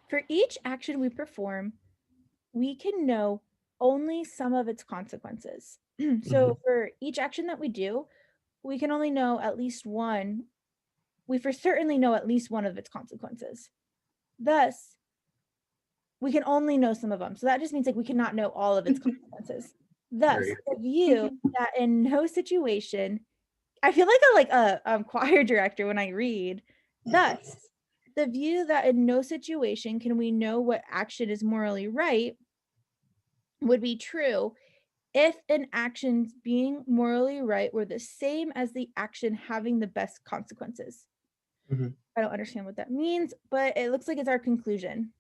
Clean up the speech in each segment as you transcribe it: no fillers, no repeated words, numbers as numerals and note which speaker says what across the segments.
Speaker 1: For each action we perform, we can know only some of its consequences. So for each action that we do, we can only know at least one. We for certainly know at least one of its consequences. Thus, we can only know some of them. So that just means like we cannot know all of its consequences. Thus,
Speaker 2: Right.
Speaker 1: the view that in no situation, I feel like a choir director when I read. Thus, the view that in no situation can we know what action is morally right would be true if an action being morally right were the same as the action having the best consequences.
Speaker 2: Mhm.
Speaker 1: I don't understand what that means, but it looks like it's our conclusion.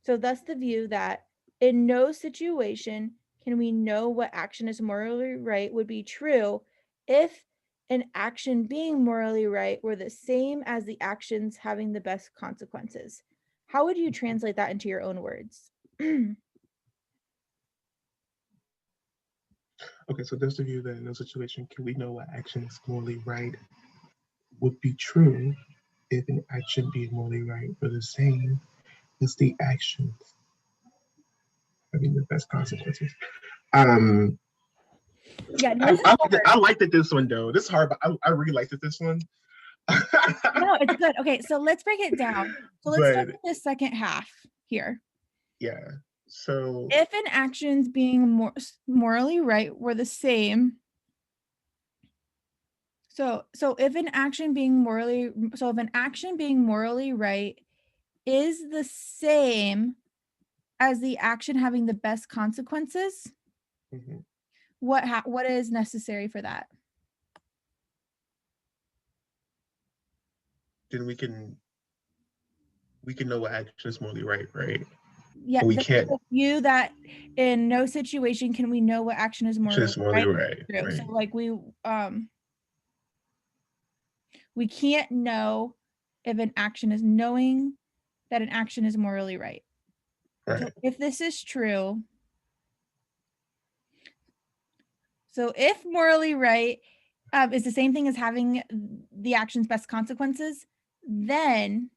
Speaker 1: So thus the view that in no situation can we know what action is morally right would be true if an action being morally right were the same as the actions having the best consequences. How would you translate that into your own words?
Speaker 2: Okay, so there's the view that in no situation can we know what action is morally right would be true if an action being morally right were the same as the actions having the best consequences.
Speaker 1: Yeah, no, this is
Speaker 2: I liked it this one though. This is hard, but I really liked it this one.
Speaker 1: no, it's good. Okay, so let's break it down. So let's start
Speaker 2: But
Speaker 1: with the second half here.
Speaker 2: yeah, so
Speaker 1: If an actions being morally right were the same, so if an action being morally right is the same as the action having the best consequences,
Speaker 2: mhm.
Speaker 1: what is necessary for that?
Speaker 2: Then we can know what action is morally right, right?
Speaker 1: Yeah,
Speaker 2: But we
Speaker 1: the
Speaker 2: can't
Speaker 1: view that in no situation can we know what action is
Speaker 2: action
Speaker 1: morally
Speaker 2: is morally
Speaker 1: right.
Speaker 2: right,
Speaker 1: True. So
Speaker 2: right,
Speaker 1: like we can't know if an action is knowing that an action is morally right. So
Speaker 2: right.
Speaker 1: if this is true, so if morally right is the same thing as having the action's best consequences, then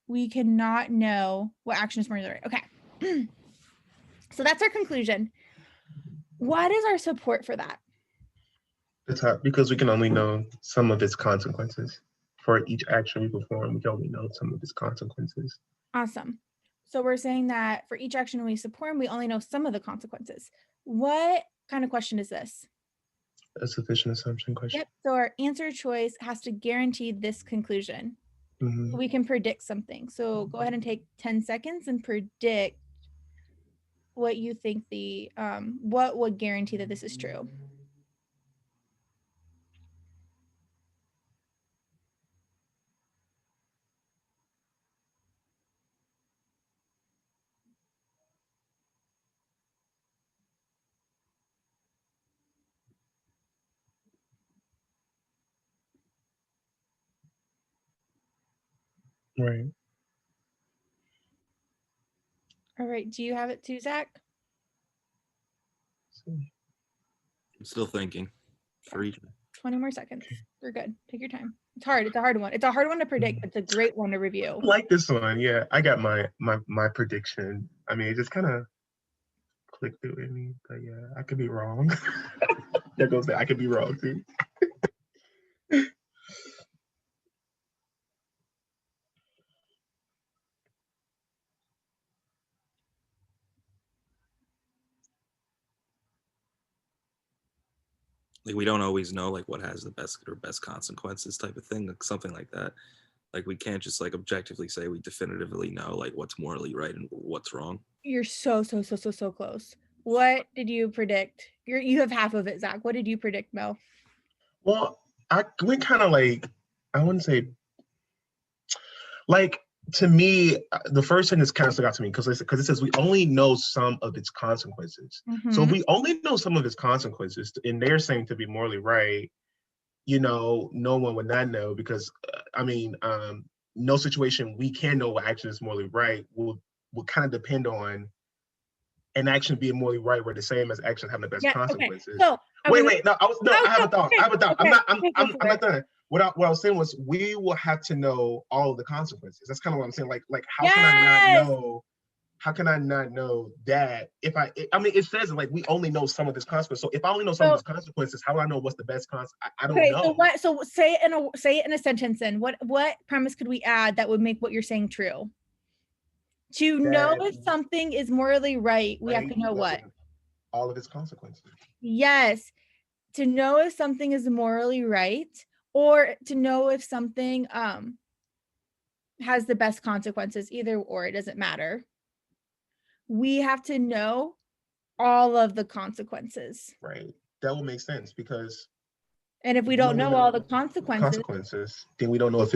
Speaker 1: we cannot know what action is morally right. Okay. So that's our conclusion. What is our support for that?
Speaker 2: It's hard because we can only know some of its consequences. For each action we perform, we can only know some of its consequences.
Speaker 1: Awesome. So we're saying that for each action we support, we only know some of the consequences. What kind of question is this?
Speaker 2: A sufficient assumption question.
Speaker 1: Yep. So our answer choice has to guarantee this conclusion.
Speaker 2: Mm-hmm.
Speaker 1: We can predict something. So go ahead and take 10 seconds and predict what you think what would guarantee that this is true.
Speaker 2: Right.
Speaker 1: All right. Do you have it too, Zach?
Speaker 2: So,
Speaker 3: I'm still thinking for each.
Speaker 1: 20 more seconds. You're good. Take your time. It's hard. It's a hard one. It's a hard one to predict, but it's a great one to review.
Speaker 2: I like this one. Yeah, I got my prediction. I mean, it just kind of clicked through in me, but yeah, I could be wrong. There goes that. I could be wrong too.
Speaker 3: Like we don't always know like what has the best consequences type of thing, like something like that. Like we can't just like objectively say we definitively know like what's morally right and what's wrong.
Speaker 1: You're so close. What did you predict? You have half of it, Zach. What did you predict, Mel?
Speaker 2: Well, I went kind of like, I wouldn't say like, to me, the first thing that's kind of stuck out to me because it says we only know some of its consequences. So if we only know some of its consequences, and they're saying to be morally right, no one would not know because I mean, no situation we can know what action is morally right will kind of depend on an action being morally right were the same as action having the best
Speaker 1: Yeah. Okay.
Speaker 2: consequences.
Speaker 1: So
Speaker 2: Wait. No, I have a thought. I have a thought.
Speaker 1: Okay,
Speaker 2: I'm not done. What I was saying was we will have to know all of the consequences. That's kind of what I'm saying. Like how can I not know? How can I not know that if I mean, it says like we only know some of this consequence. So if I only know some of these consequences, how do I know what's the best consequence? I don't know.
Speaker 1: So say it in a sentence then. What premise could we add that would make what you're saying true? To know if something is morally right, we have to know what?
Speaker 2: All of its consequences.
Speaker 1: Yes. To know if something is morally right, or to know if something has the best consequences, either or, it doesn't matter. We have to know all of the consequences.
Speaker 2: Right. That will make sense because
Speaker 1: and if we don't know all the consequences,
Speaker 2: then we don't know if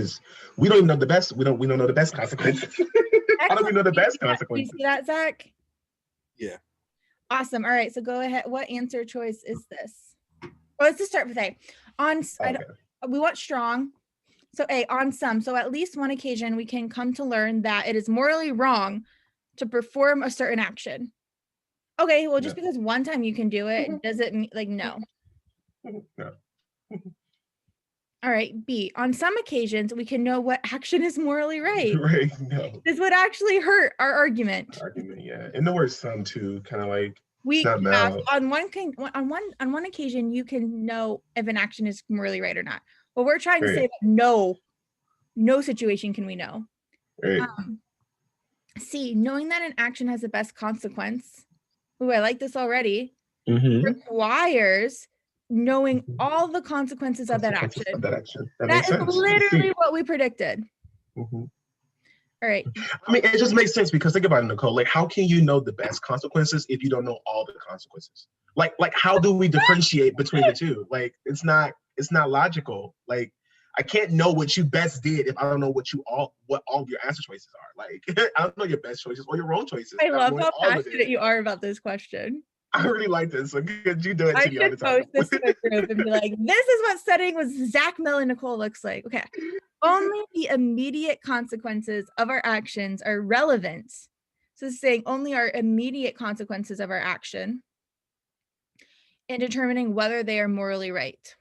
Speaker 2: we don't even know the best. We don't know the best consequences. How do we know the best consequences?
Speaker 1: You see that, Zach?
Speaker 3: Yeah.
Speaker 1: Awesome. All right. So go ahead. What answer choice is this? Well, let's just start with A. We want strong. So A, on some. So at least one occasion, we can come to learn that it is morally wrong to perform a certain action. Okay, well, just because one time you can do it, does it mean like no?
Speaker 2: No.
Speaker 1: All right, B, on some occasions, we can know what action is morally right.
Speaker 2: Right, no.
Speaker 1: This would actually hurt our argument.
Speaker 2: Yeah. And the word some too, kind of like
Speaker 1: on one occasion, you can know if an action is morally right or not. Well, we're trying to say that no situation can we know.
Speaker 2: Right.
Speaker 1: C, knowing that an action has the best consequence. Ooh, I like this already. Requires knowing all the consequences of that action. That is literally what we predicted. All right.
Speaker 2: I mean, it just makes sense because think about it, Nicole. Like, how can you know the best consequences if you don't know all the consequences? Like how do we differentiate between the two? Like, it's not logical. Like, I can't know what you best did if I don't know what all of your answer choices are. Like, I don't know your best choices or your wrong choices.
Speaker 1: I love how passionate you are about this question.
Speaker 2: I really like this. So could you do it to me all the time?
Speaker 1: I should post this to a group and be like, this is what studying with Zach, Mel, and Nicole looks like. Okay. Only the immediate consequences of our actions are relevant. So it's saying only our immediate consequences of our action in determining whether they are morally right.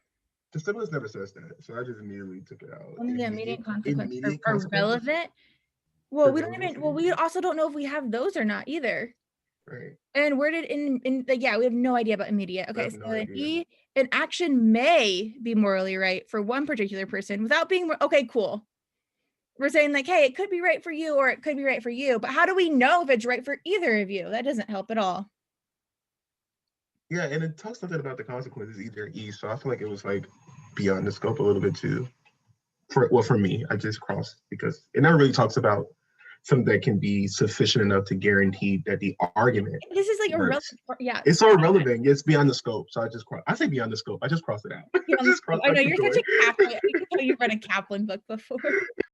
Speaker 2: The stimulus never says that, so I just immediately took it out.
Speaker 1: Only the immediate consequences are relevant. Well, we also don't know if we have those or not either.
Speaker 2: Right.
Speaker 1: And where did we have no idea about immediate. Okay, so an action may be morally right for one particular person without being okay, cool. We're saying like, hey, it could be right for you or it could be right for you, but how do we know if it's right for either of you? That doesn't help at all.
Speaker 2: Yeah, and it talks something about the consequences either E, so I feel like it was like beyond the scope a little bit too. For me, I just crossed because it never really talks about something that can be sufficient enough to guarantee that the argument.
Speaker 1: This is like irrelevant. Yeah,
Speaker 2: it's so irrelevant. It's beyond the scope. So I say beyond the scope. I just crossed it out.
Speaker 1: I know you're such a Kaplan. I can tell you've read a Kaplan book before.